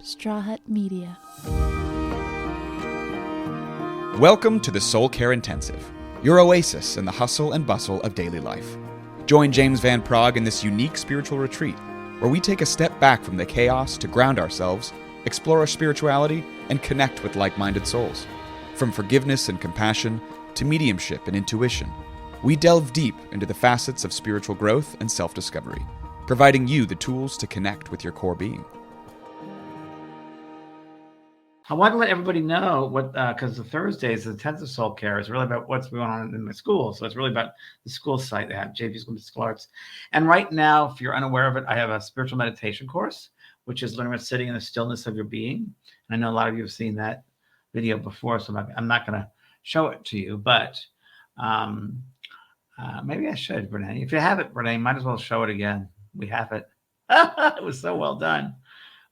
Straw Hut Media. Welcome to the Soul Care Intensive, your oasis in the hustle and bustle of daily life. Join James Van Praagh in this unique spiritual retreat, where we take a step back from the chaos to ground ourselves, explore our spirituality, and connect with like-minded souls. From forgiveness and compassion to mediumship and intuition, we delve deep into the facets of spiritual growth and self-discovery, providing you the tools to connect with your core being. I want to let everybody know what, because the Thursdays, the intensive soul care is really about what's going on in my school. So it's really about the school site. They have JV School of Mystical Arts. And right now, if you're unaware of it, I have a spiritual meditation course, which is learning about sitting in the stillness of your being. And I know a lot of you have seen that video before, so I'm not going to show it to you, but maybe I should, Renee. If you have it, Renee, might as well show it again. We have it. It was so well done.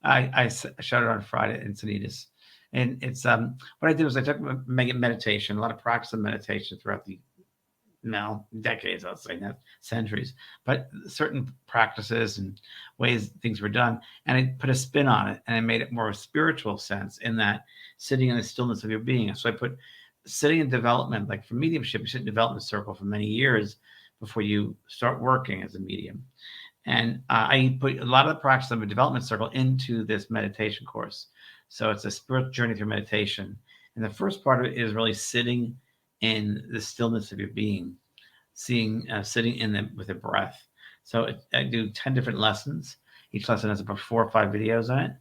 I showed it on Friday in Sanitas. And it's what I did was I took meditation, a lot of practice of meditation throughout the decades, I'll say, not centuries, but certain practices and ways things were done. And I put a spin on it and I made it more of a spiritual sense in that sitting in the stillness of your being. So I put sitting in development, like for mediumship, you sit in development circle for many years before you start working as a medium. And I put a lot of the practice of a development circle into this meditation course. So it's a spiritual journey through meditation. And the first part of it is really sitting in the stillness of your being, sitting with the breath. So I do 10 different lessons. Each lesson has about 4 or 5 videos on it.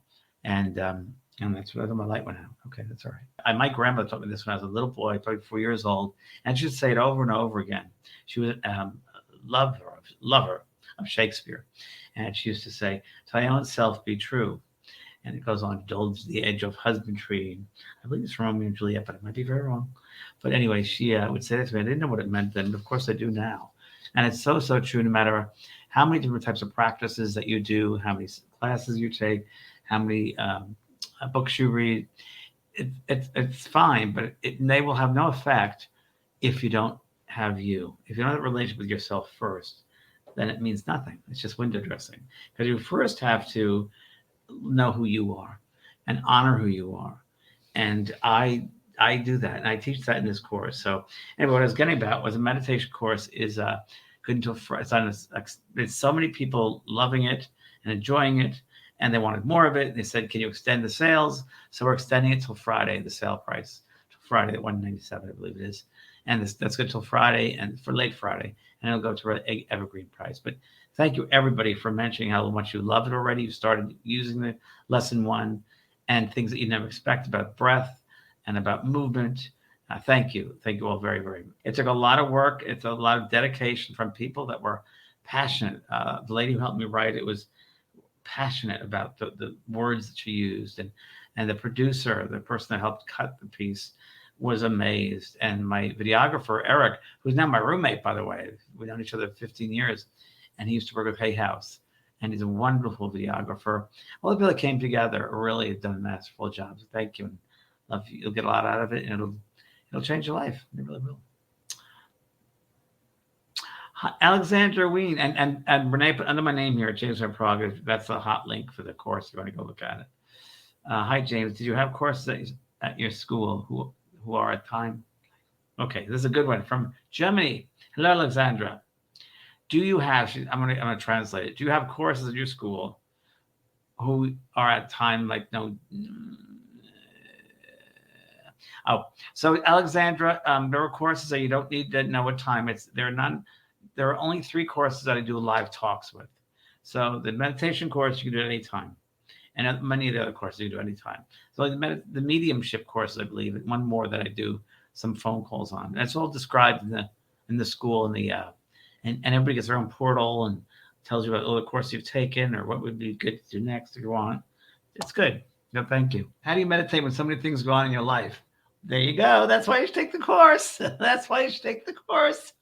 And that's what my light went out. Okay, that's all right. My grandmother taught me this when I was a little boy, probably 4 years old. And she would say it over and over again. She was a lover of Shakespeare. And she used to say, "To thy own self be true." And it goes on, indulge the edge of husbandry. I believe it's from Romeo and Juliet, but it might be very wrong. But anyway, she would say that to me. I didn't know what it meant then, but of course I do now. And it's so, so true, no matter how many different types of practices that you do, how many classes you take, how many books you read. It's fine, but they will have no effect if you don't have you. If you don't have a relationship with yourself first, then it means nothing. It's just window dressing. Because you first have to know who you are and honor who you are. And I do that, and I teach that in this course. So anyway, what I was getting about was a meditation course is good until Friday. There's so many people loving it and enjoying it, and they wanted more of it. They said, "Can you extend the sales?" So we're extending it till Friday, the sale price till Friday at $197, I believe it is. And that's good till Friday and for late Friday, and it'll go to an evergreen price. But thank you, everybody, for mentioning how much you love it already. You started using the lesson 1 and things that you never expect about breath and about movement. Thank you. Thank you all very, very much. It took a lot of work. It's a lot of dedication from people that were passionate. The lady who helped me write it was passionate about the words that she used. And the producer, the person that helped cut the piece, was amazed. And my videographer, Eric, who's now my roommate, by the way, we've known each other 15 years. And he used to work with Hay House, and he's a wonderful videographer. All the people that came together really have done a masterful job. So thank you, and love you. You'll get a lot out of it, and it'll change your life. It really will. Hi, Alexandra Ween and Renee put under my name here, James Van Praagh. That's a hot link for the course. If you want to go look at it. Hi, James. Did you have courses at your school who are at time? Okay, this is a good one from Germany. Hello, Alexandra. Do you have? I'm gonna translate it. Do you have courses at your school who are at time like no? Oh, so Alexandra, there are courses that you don't need to know what time it's. There are only 3 courses that I do live talks with. So the meditation course you can do at any time, and many of the other courses you can do at any time. So the mediumship course, I believe, and one more that I do some phone calls on. And it's all described in the school and the. And everybody gets their own portal and tells you about the course you've taken or what would be good to do next if you want. It's good. No, thank you. How do you meditate when so many things go on in your life? There you go. That's why you should take the course. That's why you should take the course.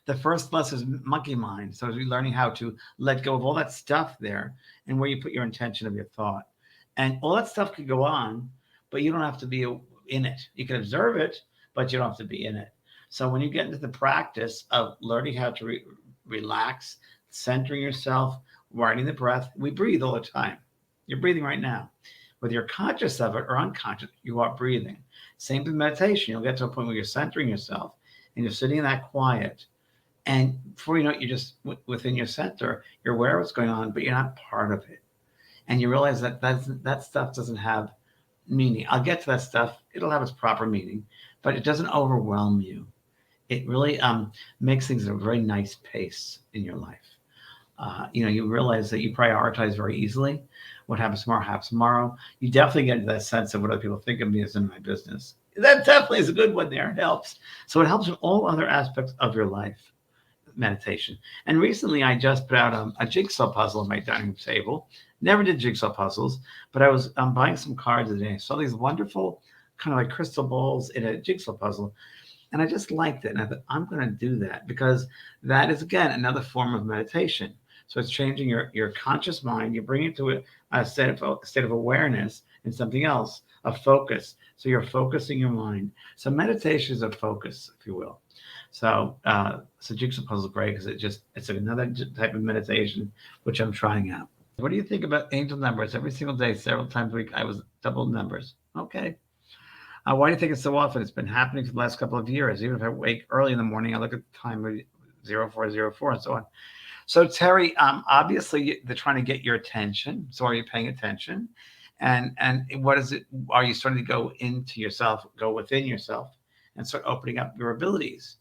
The first lesson is monkey mind. So you're learning how to let go of all that stuff there and where you put your intention of your thought. And all that stuff could go on, but you don't have to be in it. You can observe it, but you don't have to be in it. So when you get into the practice of learning how to relax, centering yourself, riding the breath, we breathe all the time. You're breathing right now. whether you're conscious of it or unconscious, you are breathing. Same with meditation. You'll get to a point where you're centering yourself and you're sitting in that quiet. And before you know it, you're just within your center. You're aware of what's going on, but you're not part of it. And you realize that stuff doesn't have meaning. I'll get to that stuff. It'll have its proper meaning, but it doesn't overwhelm you. It really makes things at a very nice pace in your life. You realize that you prioritize very easily. What happens tomorrow happens tomorrow. You definitely get into that sense of what other people think of me is in my business. That definitely is a good one there. It helps. So it helps in all other aspects of your life, meditation. And recently I just put out a jigsaw puzzle on my dining table. Never did jigsaw puzzles, but I was buying some cards today. I saw these wonderful kind of like crystal balls in a jigsaw puzzle. And I just liked it. And I thought, I'm going to do that because that is, again, another form of meditation. So it's changing your conscious mind. You bring it to a state of awareness in something else, a focus. So you're focusing your mind. So meditation is a focus, if you will. So jigsaw puzzle is great because it's another type of meditation, which I'm trying out. What do you think about angel numbers? Every single day, several times a week, I was double numbers. Okay. Why do you think it's so often? It's been happening for the last couple of years. Even if I wake early in the morning, I look at the time 0404 and so on. So Terry, obviously they're trying to get your attention. So are you paying attention? And what is it? Are you starting to go into yourself, go within yourself, and start opening up your abilities?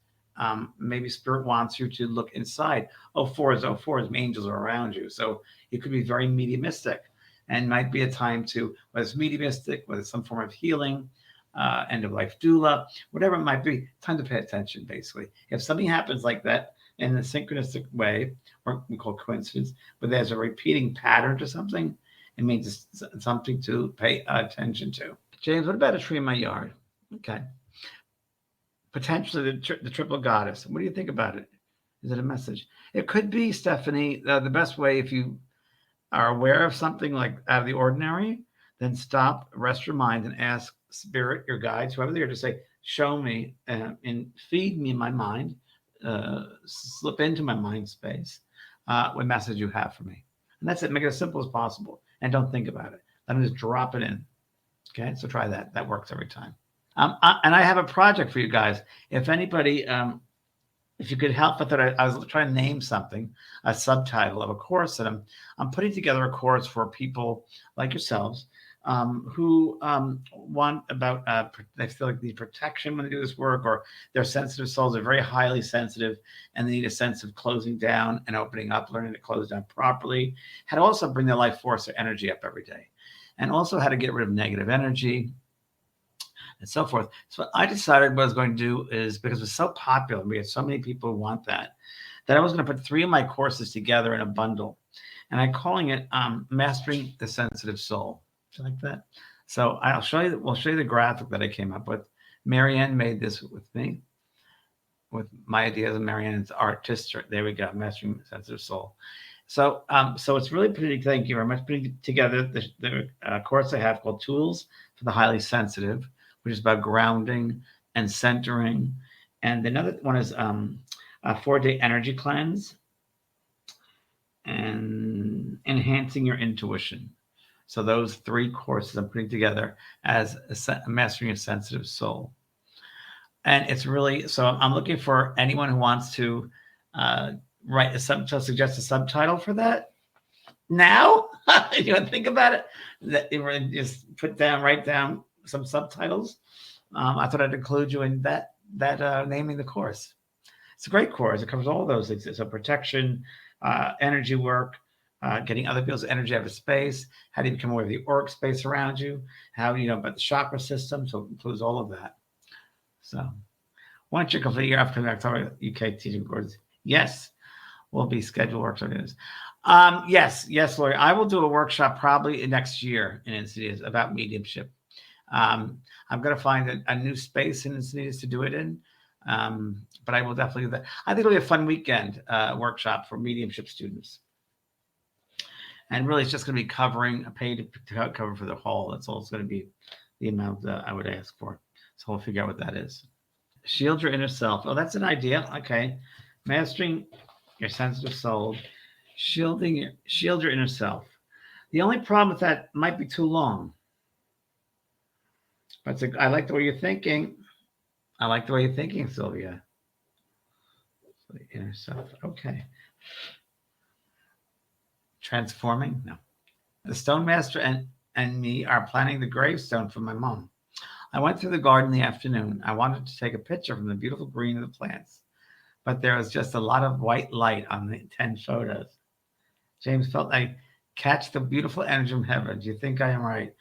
Maybe spirit wants you to look inside. 04s, angels are around you. So it could be very mediumistic and might be a time to, whether it's mediumistic, whether it's some form of healing, end of life doula, whatever it might be, time to pay attention, basically. If something happens like that in a synchronistic way, or we call coincidence, but there's a repeating pattern to something, it means it's something to pay attention to. James, what about a tree in my yard? Okay. Potentially the triple goddess. What do you think about it? Is it a message? It could be, Stephanie, the best way, if you are aware of something like out of the ordinary, then stop, rest your mind, and ask spirit, your guides, whoever they're, to say, show me and feed me in my mind, slip into my mind space what message you have for me. And that's it. Make it as simple as possible. And don't think about it. Let them just drop it in. Okay, so try that. That works every time. And I have a project for you guys. If anybody, if you could help with that, I was trying to name something, a subtitle of a course that I'm putting together a course for people like yourselves who want about, they feel like they need protection when they do this work, or their sensitive souls are very highly sensitive and they need a sense of closing down and opening up, learning to close down properly, how to also bring their life force or energy up every day, and also how to get rid of negative energy and so forth. So I decided what I was going to do is, because it's so popular, we had so many people who want that I was going to put 3 of my courses together in a bundle, and I'm calling it Mastering the Sensitive Soul. Do you like that? So we'll show you the graphic that I came up with. Marianne made this with me, with my ideas, and Marianne's artist. There we go, Mastering the Sensitive Soul. So it's really pretty. Thank you very much. Putting together the course I have called Tools for the Highly Sensitive, which is about grounding and centering. And another one is a 4-day energy cleanse and enhancing your intuition. So those 3 courses I'm putting together as Mastering a Sensitive Soul. And it's really, so I'm looking for anyone who wants to write a subtitle, suggest a subtitle for that. Now, you want to think about it, that you just write down some subtitles. I thought I'd include you in that naming the course. It's a great course. It covers all those things. So protection, energy work, getting other people's energy out of space, how do you become aware of the auric space around you, how about the chakra system. So it includes all of that. So once you complete your upcoming October UK teaching course, yes, will be scheduled workshops. Yes, Lori. I will do a workshop probably next year in Encinitas about mediumship. I'm going to find a new space in Encinitas to do it in, but I will definitely do that. I think it'll be a fun weekend workshop for mediumship students. And really, it's just going to be covering a paid cover for the hall. That's all it's going to be, the amount that I would ask for. So we'll figure out what that is. Shield your inner self. Oh, that's an idea. Okay. Mastering your sensitive soul. Shield your inner self. The only problem with that might be too long. I like the way you're thinking. I like the way you're thinking, Sylvia. So the inner self. Okay. Transforming? No. The stone master and me are planning the gravestone for my mom. I went through the garden in the afternoon. I wanted to take a picture from the beautiful green of the plants, but there was just a lot of white light on the 10 photos. James felt I catch the beautiful energy from heaven. Do you think I am right?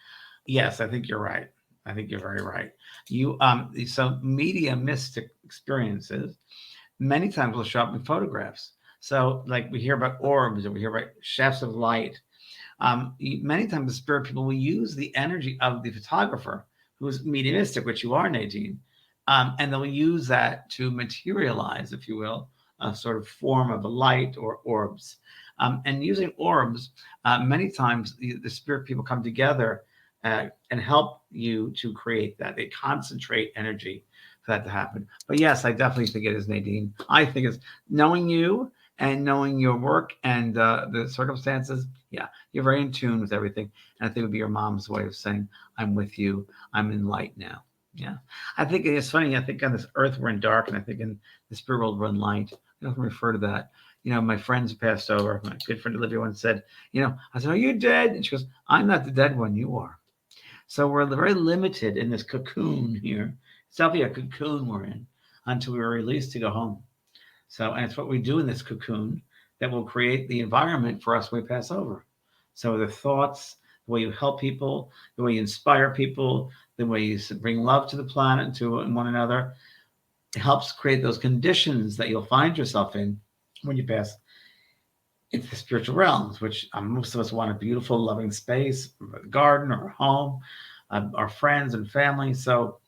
Yes, I think you're right. I think you're very right. You so media mystic experiences many times will show up in photographs. So like we hear about orbs or we hear about shafts of light. Many times the spirit people will use the energy of the photographer who's mediumistic, which you are, Nadine, and they'll use that to materialize, if you will, a sort of form of a light or orbs. And using orbs, many times the spirit people come together and help you to create that. They concentrate energy for that to happen. But yes, I definitely think it is, Nadine. I think it's knowing you and knowing your work and the circumstances. Yeah, you're very in tune with everything. And I think it would be your mom's way of saying, I'm with you. I'm in light now. Yeah. I think it's funny. I think on this earth, we're in dark. And I think in the spirit world, we're in light. I often refer to that. My friends passed over. My good friend Olivia once said, I said, are you dead? And she goes, I'm not the dead one. You are. So we're very limited in this cocoon here. It's definitely a cocoon we're in until we are released to go home. So, and it's what we do in this cocoon that will create the environment for us when we pass over. So the thoughts, the way you help people, the way you inspire people, the way you bring love to the planet and to one another, it helps create those conditions that you'll find yourself in when you pass into the spiritual realms, which most of us want a beautiful, loving space, a garden or a home, our friends and family. So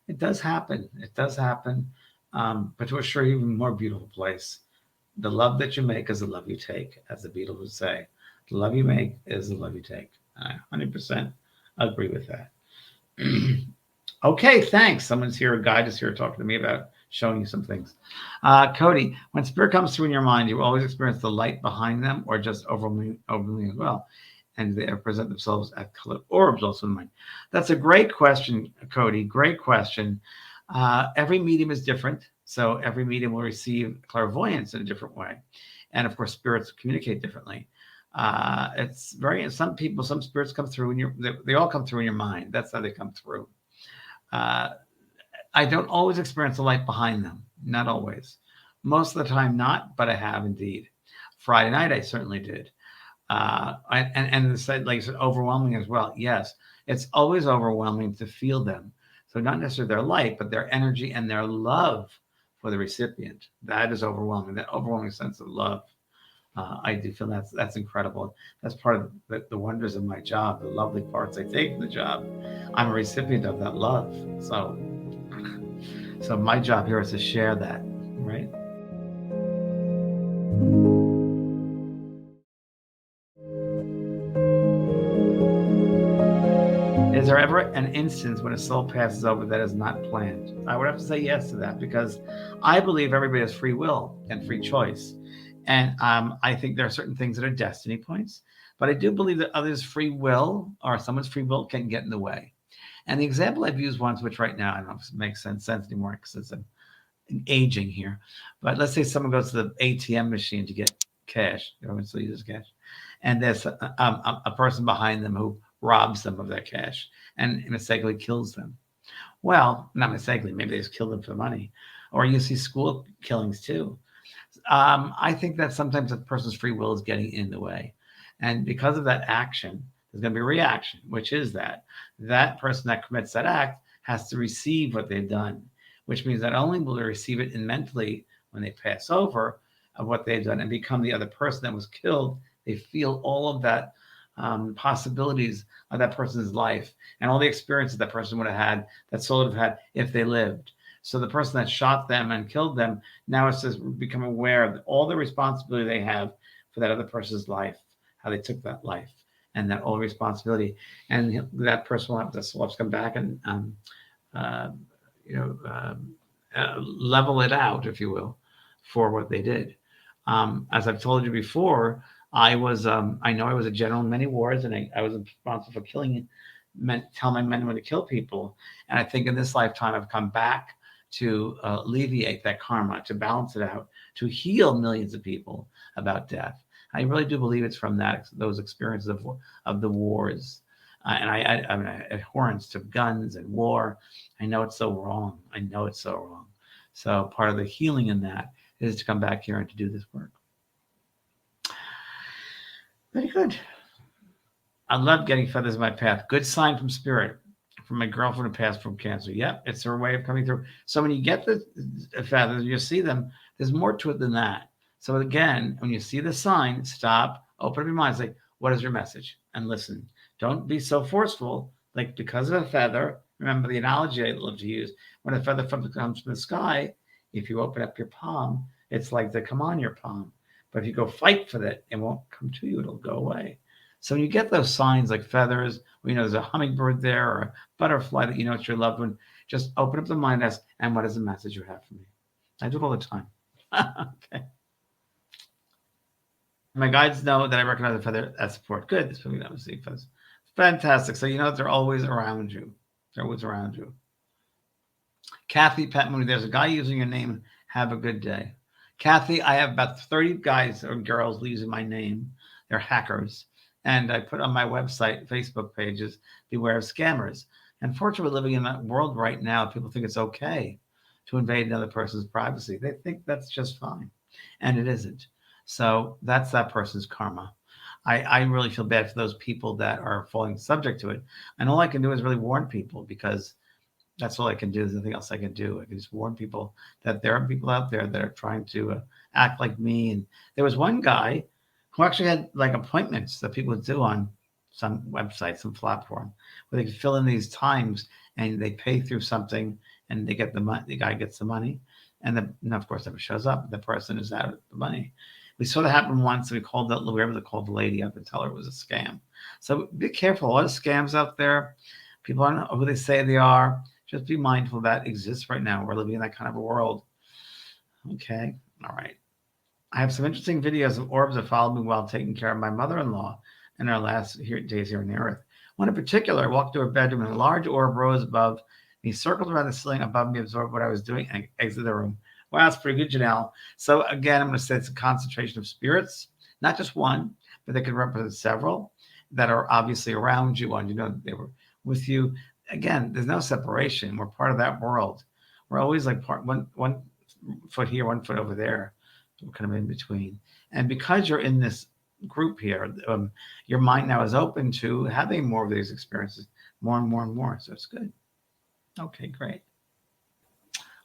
it does happen. It does happen. But to assure you, even more beautiful place. The love that you make is the love you take, as the Beatles would say. The love you make is the love you take. I 100% agree with that. Okay, thanks. Someone's here, a guide is here talking to me about showing you some things. Cody, when spirit comes through in your mind, you always experience the light behind them or just overwhelming as well. And they present themselves as colored orbs also in mind. That's a great question, Cody. Great question. Every medium is different. So every medium will receive clairvoyance in a different way. And of course, spirits communicate differently. It's very, some spirits come through and they all come through in your mind. That's how they come through. I don't always experience the light behind them. Not always. Most of the time, not, but I have indeed. Friday night, I certainly did. And like you said, overwhelming as well. Yes, it's always overwhelming to feel them. So not necessarily their light, but their energy and their love for the recipient. That is overwhelming. That overwhelming sense of love. I do feel that's incredible. That's part of the wonders of my job, the lovely parts I take in the job. I'm a recipient of that love. So my job here is to share that, right? Is there ever an instance when a soul passes over that is not planned? I would have to say yes to that because I believe everybody has free will and free choice. And I think there are certain things that are destiny points, but I do believe that others' free will or someone's free will can get in the way. And the example I've used once, which right now I don't know if it makes sense anymore because I'm aging here, but let's say someone goes to the ATM machine to get cash, everyone still uses cash, and there's a person behind them who robs them of their cash and mistakenly kills them. Well, not mistakenly, maybe they just killed them for money. Or you see school killings too. I think that sometimes a person's free will is getting in the way. And because of that action, there's going to be a reaction, which is that person that commits that act has to receive what they've done, which means not only will they receive it in mentally when they pass over of what they've done and become the other person that was killed, they feel all of that possibilities of that person's life and all the experiences that person would have had, that soul would have had if they lived. So the person that shot them and killed them now is just become aware of all the responsibility they have for that other person's life, how they took that life, and that all responsibility. And that person will have to soul come back and level it out, if you will, for what they did. As I've told you before, I know I was a general in many wars, and I was responsible for killing tell my men when to kill people. And I think in this lifetime, I've come back to alleviate that karma, to balance it out, to heal millions of people about death. I really do believe it's from those experiences of the wars. I'm an abhorrence to guns and war. I know it's so wrong. I know it's so wrong. So part of the healing in that is to come back here and to do this work. Very good. I love getting feathers in my path. Good sign from spirit, from my girlfriend who passed from cancer. Yep, it's her way of coming through. So when you get the feathers, you see them, there's more to it than that. So again, when you see the sign, stop, open up your mind, say, what is your message? And listen. Don't be so forceful, like because of a feather. Remember the analogy I love to use. When a feather comes from the sky, if you open up your palm, it's like they come on your palm. But if you go fight for that, it won't come to you. It'll go away. So when you get those signs like feathers, or, there's a hummingbird there or a butterfly that it's your loved one, just open up the mind and ask, and what is the message you have for me? I do it all the time. Okay. My guides know that I recognize the feather as support. Good. That's what we don't see feathers. Fantastic. So they're always around you. They're always around you. Kathy Pet Mooney, there's a guy using your name. Have a good day. Kathy, I have about 30 guys or girls using my name. They're hackers. And I put on my website, Facebook pages, beware of scammers. Unfortunately, we're living in that world right now. People think it's okay to invade another person's privacy. They think that's just fine. And it isn't. So that's that person's karma. I really feel bad for those people that are falling subject to it. And all I can do is really warn people, because that's all I can do. There's nothing else I can do. I can just warn people that there are people out there that are trying to act like me. And there was one guy who actually had like appointments that people would do on some website, some platform, where they could fill in these times and they pay through something and they get the money. The guy gets the money, and of course, never shows up. The person is out of the money. We saw that happen once. We were able to call the lady up and tell her it was a scam. So be careful. A lot of scams out there. People don't know who they say they are. Just be mindful that exists right now. We're living in that kind of a world. Okay. All right. I have some interesting videos of orbs that followed me while taking care of my mother-in-law in our last days here on the earth. One in particular, I walked to her bedroom and a large orb rose above me, circled around the ceiling above me, absorbed what I was doing, and exited the room. Wow, that's pretty good, Janelle. So again, I'm going to say it's a concentration of spirits, not just one, but they can represent several that are obviously around you, and they were with you. Again, there's no separation. We're part of that world. We're always like one foot here, 1 foot over there. We're kind of in between. And because you're in this group here, your mind now is open to having more of these experiences, more and more and more. So it's good. Okay, great.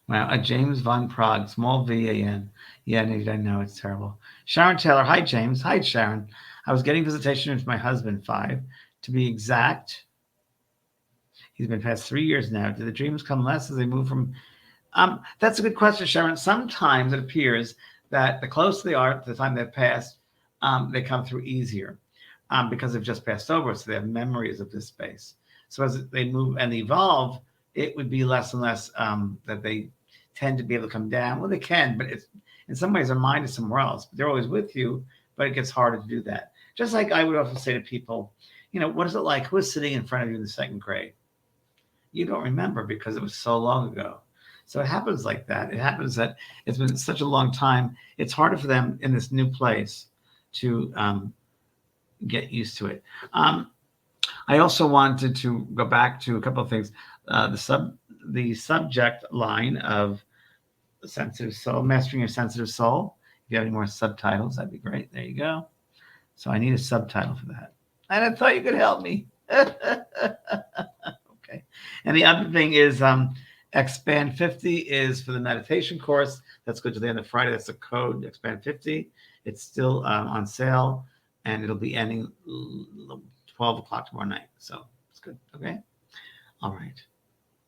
Wow, a James Van Praagh, small V-A-N. Yeah, I know, it's terrible. Sharon Taylor, hi, James. Hi, Sharon. I was getting visitation with my husband, 5. To be exact, he's been past 3 years now. Do the dreams come less as they move from... That's a good question, Sharon. Sometimes it appears that the closer they are to the time they've passed, they come through easier because they've just passed over, so they have memories of this space. So as they move and evolve, it would be less and less that they tend to be able to come down. Well, they can, but it's in some ways their mind is somewhere else. They're always with you, but it gets harder to do that. Just like I would often say to people, what is it like? Who is sitting in front of you in the second grade? You don't remember because it was so long ago. So it happens like that. It happens that it's been such a long time. It's harder for them in this new place to get used to it. I also wanted to go back to a couple of things. The subject line of the sensitive soul, mastering your sensitive soul. If you have any more subtitles, that'd be great. There you go. So I need a subtitle for that. And I thought you could help me. Okay. And the other thing is Expand 50 is for the meditation course. That's good to the end of Friday. That's the code, Expand 50. It's still on sale, and it'll be ending 12 o'clock tomorrow night. So it's good. Okay. All right.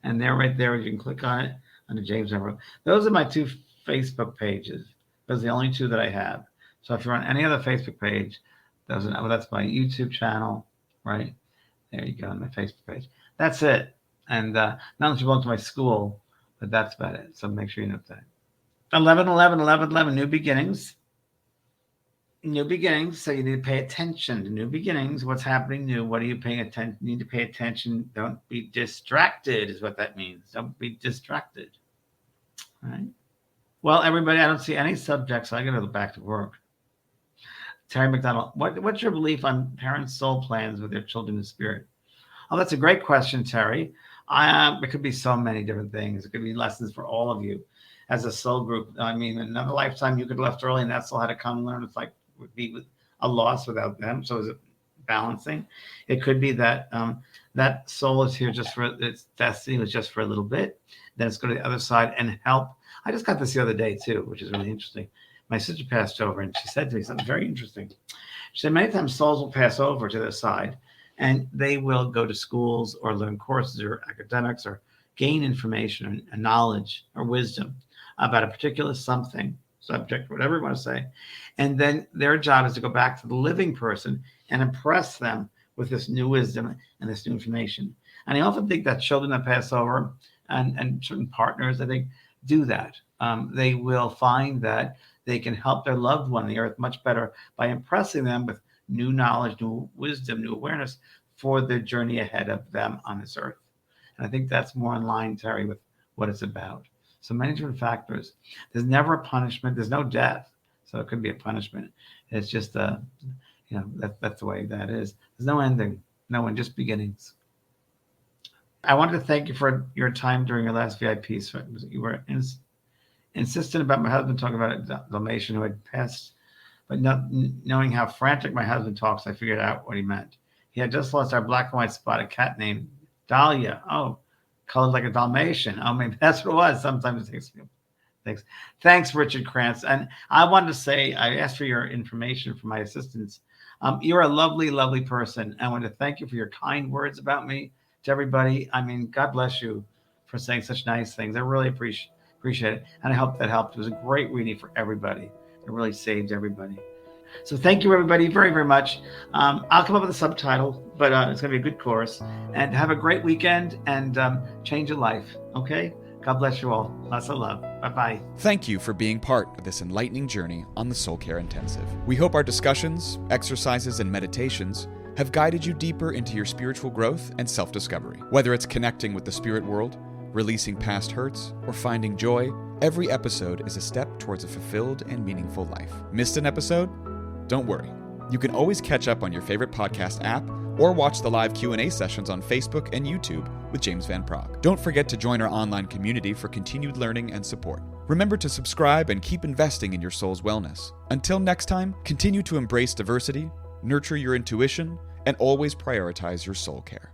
And right there, you can click on it under James Van Praagh. Those are my 2 Facebook pages. Those are the only 2 that I have. So if you're on any other Facebook page, that's my YouTube channel, right? There you go, on my Facebook page. That's it. And not that you belong to my school, but that's about it. So make sure you know that. 11, 11, 11, 11, new beginnings. New beginnings. So you need to pay attention to new beginnings. What's happening new? What are you paying attention? You need to pay attention. Don't be distracted is what that means. Don't be distracted. All right. Well, everybody, I don't see any subjects. So I got to go back to work. Terry McDonald, what's your belief on parents' soul plans with their children in spirit? Oh, that's a great question, Terry. It could be so many different things. It could be lessons for all of you as a soul group. I mean, another lifetime you could have left early and that soul had to come and learn. It's like would be with a loss without them. So is it balancing? It could be that that soul is here just for its destiny was just for a little bit. Then it's going to the other side and help. I just got this the other day too, which is really interesting. My sister passed over and she said to me something very interesting. She said, many times souls will pass over to their side and they will go to schools or learn courses or academics or gain information and knowledge or wisdom about a particular something, subject, whatever you want to say. And then their job is to go back to the living person and impress them with this new wisdom and this new information. And I often think that children that pass over and certain partners, I think, do that. They will find that they can help their loved one on the earth much better by impressing them with new knowledge, new wisdom, new awareness for the journey ahead of them on this earth. And I think that's more in line, Terry, with what it's about. So many different factors. There's never a punishment. There's no death. So it could be a punishment. It's just, that's the way that is. There's no ending. No one, just beginnings. I wanted to thank you for your time during your last VIP. So you were insistent about my husband talking about a Dalmatian who had passed, but not knowing how frantic my husband talks, I figured out what he meant. He had just lost our black and white spotted cat named Dahlia. Oh, colored like a Dalmatian. Oh, maybe that's what it was. Sometimes it takes me. Thanks, Richard Krantz. And I wanted to say, I asked for your information for my assistants. You're a lovely, lovely person. I want to thank you for your kind words about me to everybody. I mean, God bless you for saying such nice things. I really appreciate it. And I hope that helped. It was a great reading for everybody. It really saved everybody. So thank you, everybody, very, very much. I'll come up with a subtitle, but it's going to be a good course. And have a great weekend and change your life. Okay? God bless you all. Lots of love. Bye-bye. Thank you for being part of this enlightening journey on the Soul Care Intensive. We hope our discussions, exercises, and meditations have guided you deeper into your spiritual growth and self-discovery. Whether it's connecting with the spirit world, releasing past hurts, or finding joy, every episode is a step towards a fulfilled and meaningful life. Missed an episode? Don't worry. You can always catch up on your favorite podcast app or watch the live Q&A sessions on Facebook and YouTube with James Van Praagh. Don't forget to join our online community for continued learning and support. Remember to subscribe and keep investing in your soul's wellness. Until next time, continue to embrace diversity, nurture your intuition, and always prioritize your soul care.